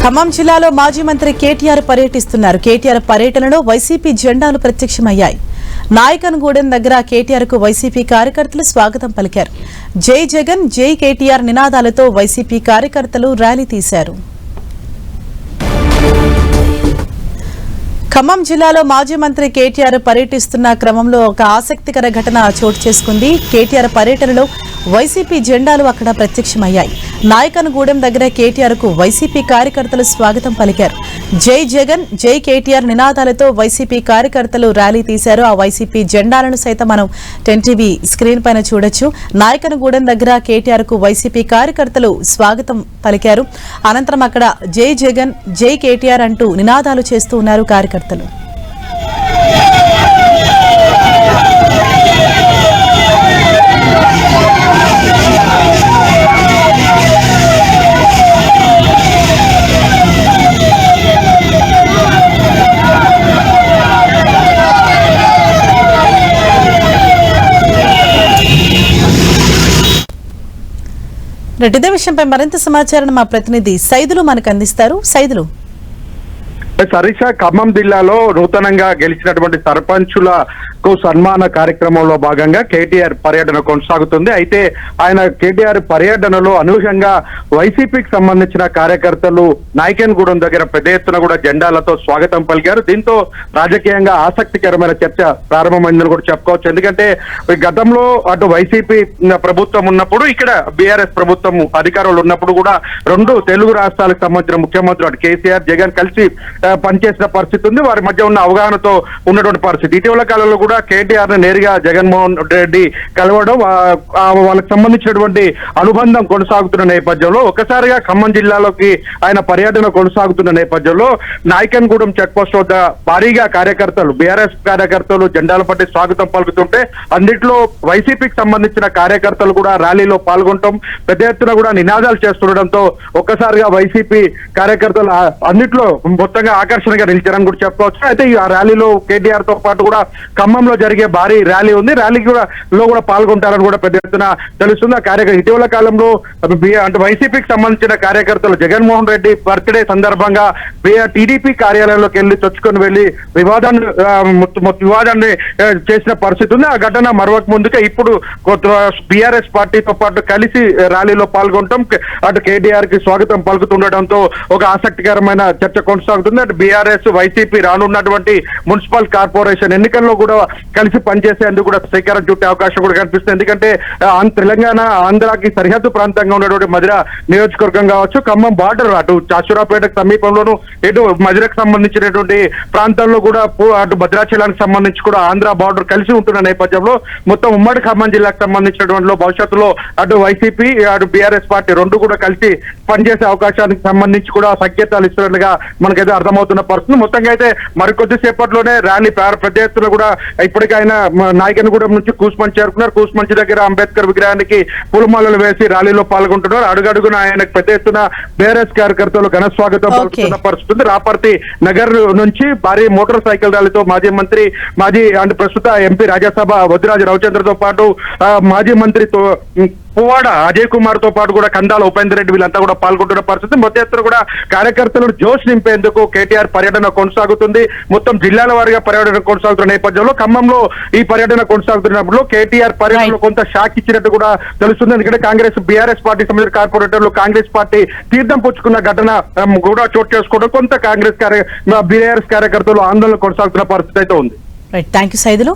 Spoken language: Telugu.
ఖమ్మం జిల్లాలో మాజీ మంత్రి కేటీఆర్ పర్యటిస్తున్నారు. కేటీఆర్ పర్యటనలో వైసీపీ జెండాలు ప్రత్యక్షమయ్యాయి. నాయకన్గూడెం దగ్గర కేటీఆర్ కు వైసీపీ కార్యకర్తలు స్వాగతం పలికారు. జై జగన్, జై కేటీఆర్ నినాదాలతో వైసీపీ కార్యకర్తలు ర్యాలీ తీశారు. ఖమ్మం జిల్లాలో మాజీ మంత్రి కేటీఆర్ పర్యటిస్తున్న క్రమంలో ఒక ఆసక్తికర ఘటన చోటు చేసుకుంది. కేటీఆర్ పర్యటనలో వైసీపీ జెండాలు అక్కడ ప్రత్యక్షమయ్యాయి. నాయకన్గూడెం దగ్గర కేటీఆర్ కు వైసీపీ కార్యకర్తలు స్వాగతం పలికారు. జై జగన్, జై కేటీఆర్ నినాదాలతో వైసీపీ కార్యకర్తలు ర్యాలీ తీశారు. ఆ వైసీపీ జెండాలను సైతం మనం 10 టీవీ స్క్రీన్ పైన చూడొచ్చు. నాయకన్గూడెం దగ్గర కేటీఆర్ కు వైసీపీ కార్యకర్తలు స్వాగతం పలికారు. అనంతరం అక్కడ జై జగన్, జై కేటీఆర్ అంటూ నినాదాలు చేస్తూ ఉన్నారు కార్యకర్తలు. ఇదే విషయంపై మరింత సమాచారం మా ప్రతినిధి సైదులు మనకు అందిస్తారు. సైదులు. సరిష, ఖమ్మం జిల్లాలో నూతనంగా గెలిచినటువంటి సర్పంచులకు సన్మాన కార్యక్రమంలో భాగంగా కేటీఆర్ పర్యటన కొనసాగుతుంది. అయితే ఆయన కేటీఆర్ పర్యటనలో అనూహ్యంగా వైసీపీకి సంబంధించిన కార్యకర్తలు నాయకన్గూడెం దగ్గర పెద్ద ఎత్తున కూడా జెండాలతో స్వాగతం పలికారు. దీంతో రాజకీయంగా ఆసక్తికరమైన చర్చ ప్రారంభమైందని కూడా చెప్పుకోవచ్చు. ఎందుకంటే గతంలో అటు వైసీపీ ప్రభుత్వం ఉన్నప్పుడు, ఇక్కడ బీఆర్ఎస్ ప్రభుత్వం అధికారంలో ఉన్నప్పుడు కూడా రెండు తెలుగు రాష్ట్రాలకు సంబంధించిన ముఖ్యమంత్రులు అటు కేసీఆర్, జగన్ కలిసి పనిచేసిన పరిస్థితి ఉంది. వారి మధ్య ఉన్న అవగాహనతో ఉన్నటువంటి పరిస్థితి. ఇటీవల కాలంలో కూడా కేటీఆర్ ని నేరుగా జగన్మోహన్ రెడ్డి కలవడం, వాళ్ళకి సంబంధించినటువంటి అనుబంధం కొనసాగుతున్న నేపథ్యంలో ఒక్కసారిగా ఖమ్మం జిల్లాలోకి ఆయన పర్యటన కొనసాగుతున్న నేపథ్యంలో నాయకన్గూడెం చెక్ పోస్ట్ వద్ద భారీగా కార్యకర్తలు, బీఆర్ఎస్ కార్యకర్తలు జెండాలు పట్టి స్వాగతం పలుకుతుంటే అన్నింటిలో వైసీపీకి సంబంధించిన కార్యకర్తలు కూడా ర్యాలీలో పాల్గొనడం, పెద్ద ఎత్తున కూడా నినాదాలు చేస్తుండటంతో ఒక్కసారిగా వైసీపీ కార్యకర్తలు అన్నింటిలో మొత్తంగా ఆకర్షణగా నిలిచారని కూడా చెప్పుకోవచ్చు. అయితే ఈ ర్యాలీలో కేటీఆర్ తో పాటు కూడా ఖమ్మంలో జరిగే భారీ ర్యాలీ ఉంది. ర్యాలీకి కూడా పాల్గొంటారని కూడా పెద్ద ఎత్తున తెలుస్తుంది. ఆ ఇటీవల కాలంలో అంటే వైసీపీకి సంబంధించిన కార్యకర్తలు జగన్మోహన్ రెడ్డి బర్త్డే సందర్భంగా టీడీపీ కార్యాలయంలోకి వెళ్లి చొచ్చుకొని వెళ్లి వివాదాన్ని చేసిన పరిస్థితి ఉంది. ఆ ఘటన మరొక ముందుగా ఇప్పుడు బీఆర్ఎస్ పార్టీతో పాటు కలిసి ర్యాలీలో పాల్గొనడం, అటు కేటీఆర్ కి స్వాగతం పలుకుతుండటంతో ఒక ఆసక్తికరమైన చర్చ కొనసాగుతుంది. అటు బీఆర్ఎస్, వైసీపీ రానున్నటువంటి మున్సిపల్ కార్పొరేషన్ ఎన్నికల్లో కూడా కలిసి పనిచేసేందుకు కూడా శ్రీకారం చుట్టే అవకాశం కూడా కనిపిస్తుంది. ఎందుకంటే తెలంగాణ, ఆంధ్రాకి సరిహద్దు ప్రాంతంగా ఉన్నటువంటి మధిర నియోజకవర్గం కావచ్చు, ఖమ్మం బార్డర్ అటు చాచురాపేటకు సమీపంలోను, ఇటు మధిరకు సంబంధించినటువంటి ప్రాంతాల్లో కూడా అటు భద్రాచలానికి సంబంధించి కూడా ఆంధ్ర బార్డర్ కలిసి ఉంటున్న నేపథ్యంలో మొత్తం ఉమ్మడి ఖమ్మం జిల్లాకు సంబంధించినటువంటి భవిష్యత్తులో అటు వైసీపీ, అటు బీఆర్ఎస్ పార్టీ రెండు కూడా కలిసి పనిచేసే అవకాశానికి సంబంధించి కూడా సంకేతాలు ఇస్తున్నట్లుగా మనకైతే అర్థమవుతున్న పరిస్థితి. మొత్తంగా అయితే మరికొద్ది సేపట్లోనే ర్యాలీ పెద్ద ఎత్తున కూడా ఇప్పటికైనా నాయకన్గూడెం నుంచి కూసుమంచి చేరుకున్నారు. కూసుమంచి దగ్గర అంబేద్కర్ విగ్రహానికి పూలమాలలు వేసి ర్యాలీలో పాల్గొంటున్నారు. అడుగడుగున ఆయనకు పెద్ద ఎత్తున బీఆర్ఎస్ కార్యకర్తలు ఘన స్వాగతం పలుకుతున్న పరిస్థితి. రాపర్తి నగర్ నుంచి భారీ మోటార్ సైకిల్ ర్యాలీతో మాజీ అంటే ప్రస్తుత ఎంపీ రాజ్యసభ వద్దిరాజు రవిచంద్రతో పాటు మాజీ మంత్రితో పువ్వాడ అజయ్ కుమార్ తో పాటు కూడా కందాల ఉపేందర్ రెడ్డి వీళ్ళంతా కూడా పాల్గొంటున్న పరిస్థితి. మొత్తం ఎత్తున కూడా కార్యకర్తలను జోష్ నింపేందుకు కేటీఆర్ పర్యటన కొనసాగుతుంది. మొత్తం జిల్లాల వారీగా పర్యటన కొనసాగుతున్న నేపథ్యంలో ఖమ్మంలో ఈ పర్యటన కొనసాగుతున్నప్పుడు కేటీఆర్ పర్యటనలో కొంత షాక్ ఇచ్చినట్టు కూడా తెలుస్తుంది. ఎందుకంటే కాంగ్రెస్, బీఆర్ఎస్ పార్టీ సంబంధించిన కార్పొరేటర్లు కాంగ్రెస్ పార్టీ తీర్థం పుచ్చుకున్న ఘటన కూడా చోటు చేసుకోవడం కొంత బీఆర్ఎస్ కార్యకర్తలు ఆందోళన కొనసాగుతున్న పరిస్థితి అయితే ఉంది. Thank you Saidulu.